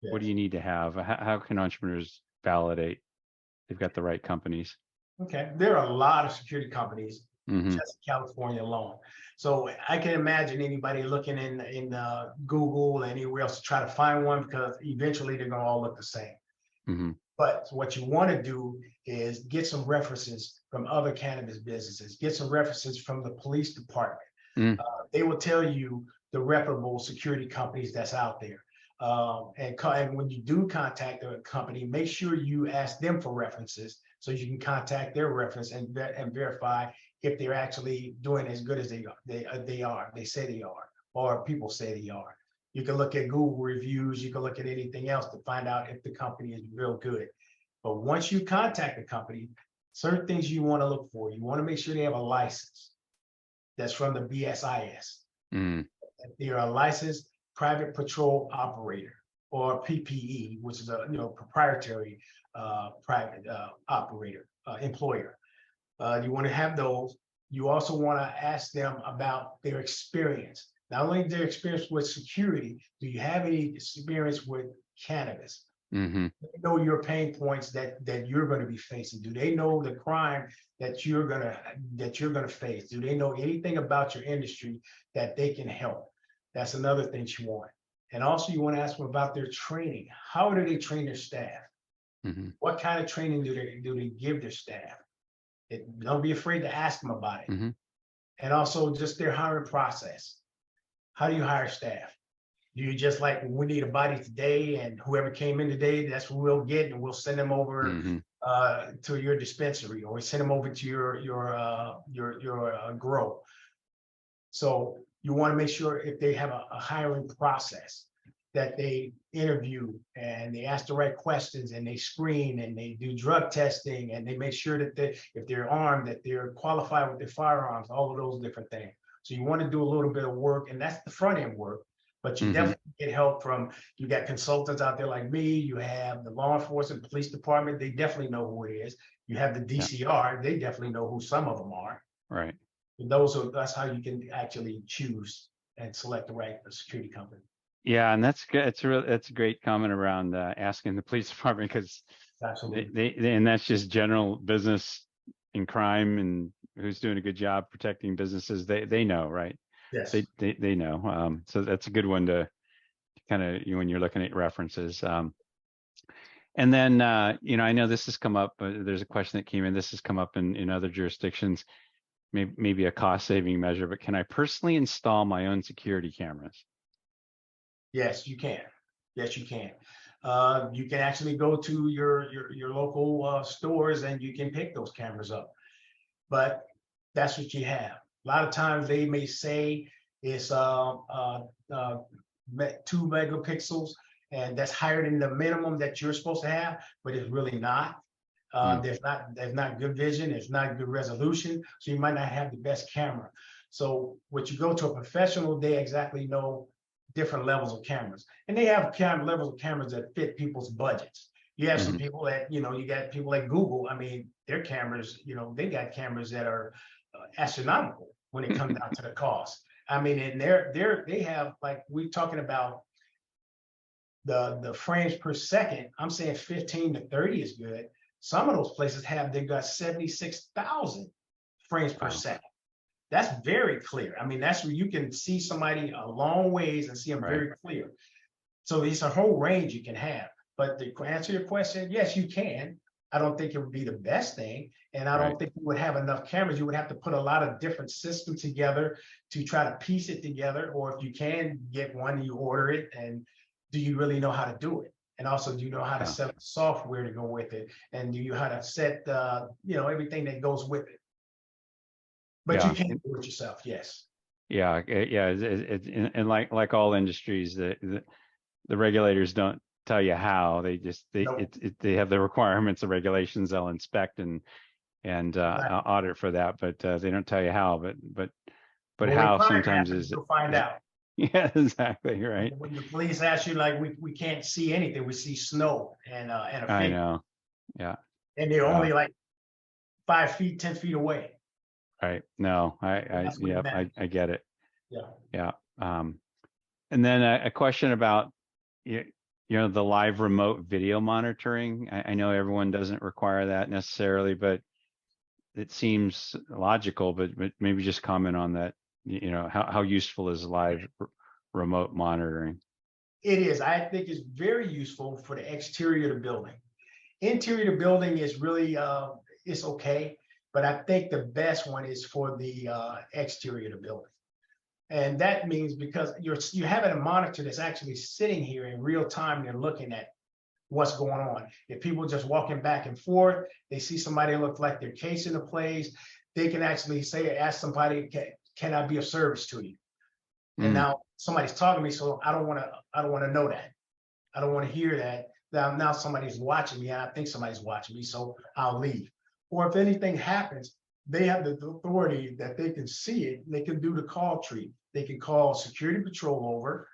what do you need to have? How can entrepreneurs validate they've got the right companies? Okay, there are a lot of security companies Mm-hmm. just in California alone. So I can imagine anybody looking in Google and anywhere else to try to find one, because eventually they're going to all look the same. Mm-hmm. But what you want to do is get some references from other cannabis businesses, get some references from the police department. Mm. They will tell you the reputable security companies that's out there. And when you do contact a company, make sure you ask them for references so you can contact their reference and verify if they're actually doing as good as they say they are, or people say they are. You can look at Google reviews, you can look at anything else to find out if the company is real good. But once you contact the company, certain things you want to look for. You want to make sure they have a license that's from the BSIS. Mm. They're a licensed private patrol operator, or PPE, which is a proprietary private operator employer. You want to have those. You also want to ask them about their experience. Not only their experience with security, do you have any experience with cannabis? Mm-hmm. Do they know your pain points that you're going to be facing? Do they know the crime that you're gonna face? Do they know anything about your industry that they can help? That's another thing you want. And also you want to ask them about their training. How do they train their staff? Mm-hmm. What kind of training do they give their staff? Don't be afraid to ask them about it. Mm-hmm. And also just their hiring process. How do you hire staff? Do you just like, we need a body today, and whoever came in today, that's what we'll get, and we'll send them over to your dispensary, or we send them over to your grow. So you want to make sure if they have a hiring process, that they interview and they ask the right questions and they screen and they do drug testing and they make sure that if they're armed, that they're qualified with their firearms, all of those different things. So you want to do a little bit of work, and that's the front end work. But you definitely get help from, you got consultants out there like me, you have the law enforcement, police department, they definitely know who it is. You have the DCR, they definitely know who some of them are. Right. And that's how you can actually choose and select the right security company. Yeah, and that's good. That's a great comment around asking the police department, because Absolutely. and that's just general business and crime and who's doing a good job protecting businesses. They know, right? Yes. They know. So that's a good one to kind of, when you're looking at references. And then I know this has come up. There's a question that came in. This has come up in other jurisdictions. Maybe a cost saving measure, but can I personally install my own security cameras? Yes, you can. Yes, you can. You can actually go to your local stores and you can pick those cameras up. But that's what you have. A lot of times they may say it's 2 megapixels, and that's higher than the minimum that you're supposed to have, but it's really not. There's not good vision, there's not good resolution, so you might not have the best camera. So what you go to a professional, they exactly know different levels of cameras, and they have levels of cameras that fit people's budgets. You have some people that, you got people like Google. I mean, their cameras, they got cameras that are astronomical when it comes down to the cost. I mean, and they have, like, we're talking about the frames per second. I'm saying 15 to 30 is good. Some of those places they've got 76,000 frames per second. That's very clear. I mean, that's where you can see somebody a long ways and see them very clear. So it's a whole range you can have. But to answer your question, yes, you can. I don't think it would be the best thing. And I don't think you would have enough cameras. You would have to put a lot of different systems together to try to piece it together. Or if you can get one, you order it. And do you really know how to do it? And also, do you know how to set up software to go with it? And do you know how to set, everything that goes with it? But you can't do it yourself. Yes. Yeah. And like all industries, the regulators don't tell you how. They just they have the requirements, the regulations. They'll inspect and audit for that, but they don't tell you how. But how sometimes is you'll find out. Yeah, exactly right. When the police ask you, like, we can't see anything, we see snow and a figure. I know. Yeah. And they're only like 5 feet, 10 feet away. Right. No, I get it. Yeah. Yeah. And then a question about the live remote video monitoring. I know everyone doesn't require that necessarily, but it seems logical. But maybe just comment on that. How useful is live remote monitoring? It is. I think it's very useful for the exterior of the building. Interior of the building is really it's okay, but I think the best one is for the exterior of the building. And that means because you're having a monitor that's actually sitting here in real time and they're looking at what's going on. If people are just walking back and forth, they see somebody look like they're casing the place, they can actually ask somebody, can I be of service to you? And now somebody's talking to me, so I don't want to know that. I don't want to hear that. Now somebody's watching me, and I think somebody's watching me, so I'll leave. Or if anything happens, they have the authority that they can see it. They can do the call tree. They can call security patrol over,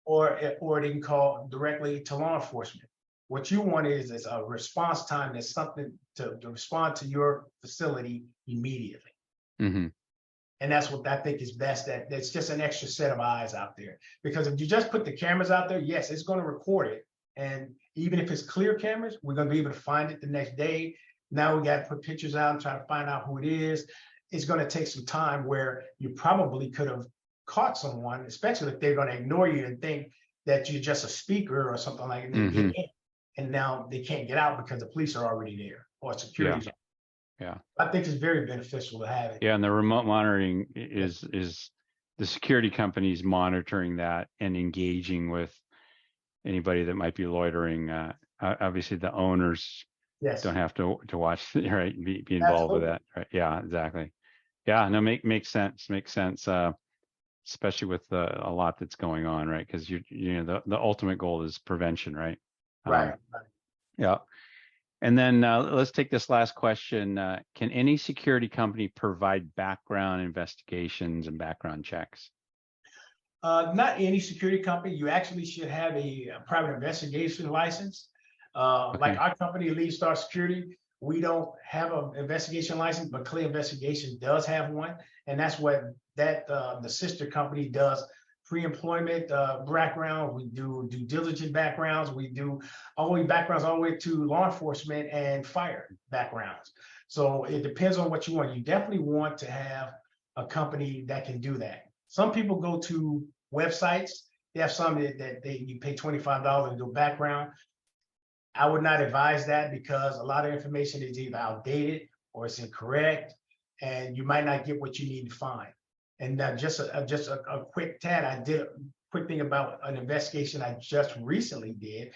or they can call directly to law enforcement. What you want is a response time that's something to respond to your facility immediately. And that's what I think is best. That's just an extra set of eyes out there. Because if you just put the cameras out there, yes, it's going to record it. And even if it's clear cameras, we're going to be able to find it the next day. Now we got to put pictures out and try to find out who it is. It's going to take some time where you probably could have caught someone, especially if they're going to ignore you and think that you're just a speaker or something like that. And now they can't get out because the police are already there or security. Yeah. I think it's very beneficial to have it. Yeah, and the remote monitoring is the security companies monitoring that and engaging with anybody that might be loitering. Obviously, the owners don't have to watch, right? Be involved with that, right? Yeah, exactly. Yeah, no, makes sense. Makes sense, especially with a lot that's going on, right? Because the ultimate goal is prevention, right? Right. Yeah. And then let's take this last question. Can any security company provide background investigations and background checks? Not any security company. You actually should have a private investigation license. Like our company, Lead Star Security, we don't have an investigation license, but Clear Investigation does have one. And that's what the sister company does. Pre-employment background, we do due diligence backgrounds, we do backgrounds all the way to law enforcement and fire backgrounds. So it depends on what you want. You definitely want to have a company that can do that. Some people go to websites. They have some that you pay $25 and do background. I would not advise that because a lot of information is either outdated or it's incorrect, and you might not get what you need to find. And just a quick tad, I did a quick thing about an investigation I just recently did.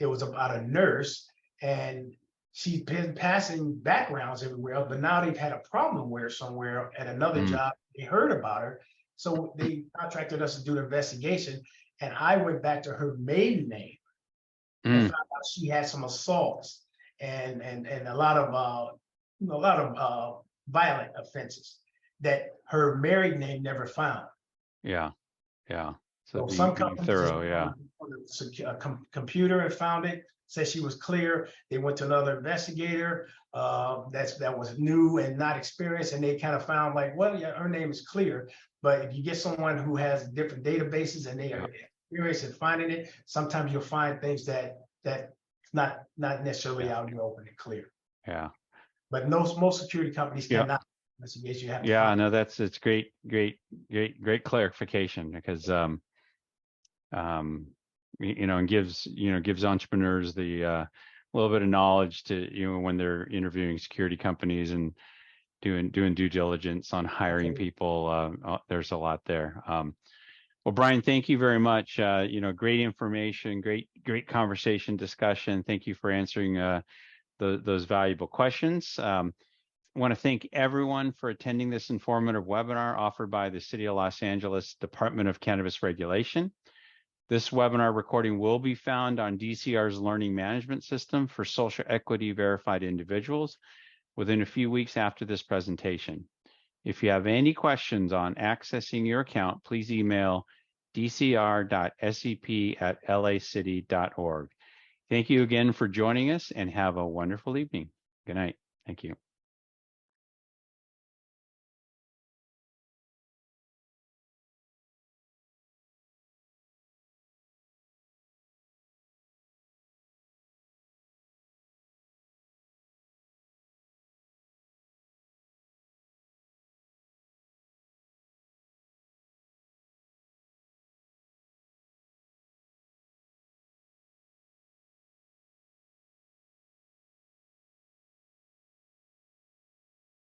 It was about a nurse, and she's been passing backgrounds everywhere, but now they've had a problem with her somewhere at another job. They heard about her, so they contracted us to do the investigation. And I went back to her maiden name and Mm, found out she had some assaults and a lot of violent offenses that her married name never found. yeah, yeah. So So some be companies just thorough, yeah. on the computer and found it, said she was clear. They went to another investigator that was new and not experienced, and they kind of found like, well, yeah, her name is clear. But if you get someone who has different databases and they are experienced in finding it, sometimes you'll find things that not necessarily out in the open and clear. Yeah. But most security companies Yeah. cannot investigate. You have to Yeah, find. no, it's great clarification because and gives entrepreneurs the little bit of knowledge to when they're interviewing security companies and doing due diligence on hiring people. There's a lot there. Well, Brian, thank you very much. Great information, great conversation, discussion. Thank you for answering those valuable questions. I want to thank everyone for attending this informative webinar offered by the City of Los Angeles Department of Cannabis Regulation. This webinar recording will be found on DCR's Learning Management System for Social Equity Verified Individuals within a few weeks after this presentation. If you have any questions on accessing your account, please email dcr.sep@lacity.org. Thank you again for joining us and have a wonderful evening. Good night. Thank you.